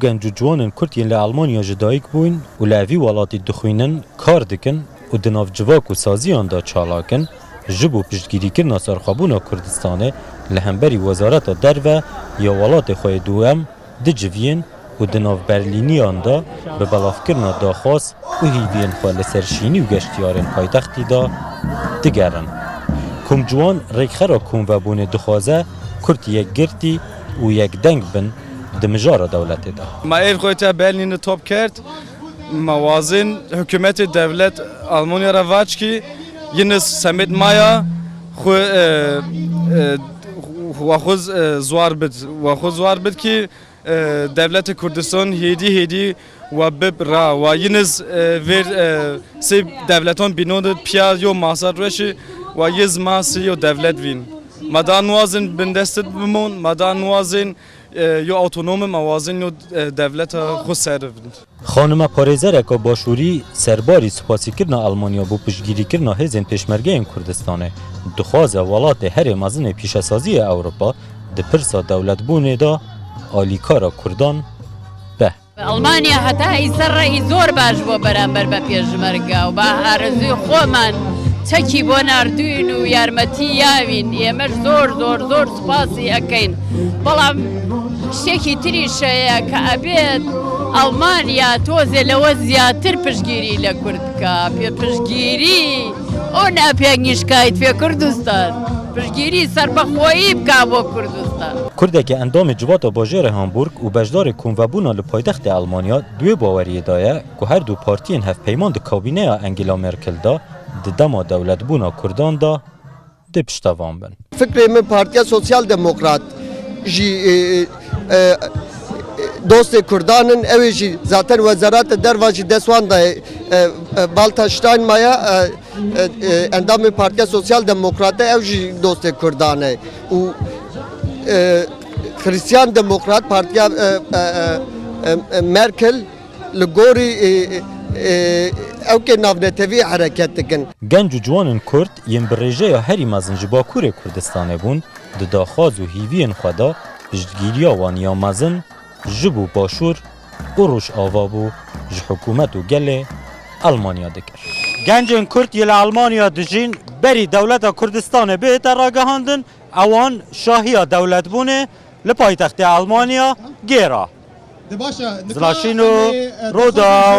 گنج و جوانن کردین لآلمانیا جدایک بوین و لعوی ولاتی دخوینن کار دکن و دناف جواک و سازیان دا چالاکن جبو پشتگیری کرنا سرخابونا کردستانه لهمبری وزارت درو یا ولات خوی دوام دجوین و دناف برلینیان دا به بلاف کرنا داخواست و هیوین خواه لسرشینی و گشتیارن پایتختی دا دگرن. کم جوان ریخرا کم و بونه دخوازه کرد یک گرتی و یک دنگ بن دمجار دولت دا. ما ایف خویتا برلین توب کرد موازن حکومت دولت آلمانیا را واج کی ینس سمت مایا خود زوار بد کی دولت کردستان هیدی و ببرا و ینس ور سی دولتان بینود پیاز یو ماسر رشی و یز ماسی یو دولت وین مدان وازن بندست بمون مدان وازن یو اتونوم موازن یو دولت خود سر بند. خانم پارێزەرێکە باشووری سەرباری سوپاسیکردنا ئەڵمانیا بۆ پشتگیریکردنا هێزên پێشمەرگەیەن کوردستانê dixwaze welatê herê mezin pîşesaziyê Ewropa di pirsa dewletbûnê da alîkara Kurdan be. ئەڵمانیا هەتا ئیسەڕێی زۆر باش بۆ بەرامبەر بە پێشمەرگە و بە ئارەزوی خۆمان چەکی بۆ ناردوین و یارمەتی یاوین ئێمەش زۆر سوپاسی ئەەکەین بەڵام شتێکی تریشەیە کە ئەبێت ئەڵمانیا تۆزێ لەوە زیاتر پشتگیری لە کورد بکە پشتگیری ئەو ناپێنگیشکایت فێ کوردستان پشتگیری سەربەخۆیی بکا بۆ کوردستان. کوردێکی ئەندامی civata bajêrê Hamburg û beşdarê komvebûna li paytextê Almanya duê baweriyê daye ku her du partiyên hevpeyman di kabîneya Angela Merkel da di dema dewletbûna Kurdan da dê piştevan bin. Fikrê min Partiya Sosyal Demokrat jî dostê Kurdanin ew ê jî zaten Wezarata Derva jî destwan daye Walter Steinmeier endamê Partiya Sosyal Demokratê ew jî dostê Kurdan e û Hristiyan Demokrat Partiya Merkel li gorî ew navnetevî hereket dikin. Genc û ciwanên Kurd yên bi rêjeya herî mezin ji Bakurê Kurdistanê bûn di daxwaz û hîviyên xwe da piştgiriya wan ya mezin ji bo başûr û rojavabû ji hikûmet û gelê Almanya dikir. Gencên Kurd yê li Almanya dijîn berî dewleta Kurdistanê bête ragihandin ewan şahiya dewletbûnê li paytextê Almanya gêra. Zilaşîn û Rodaw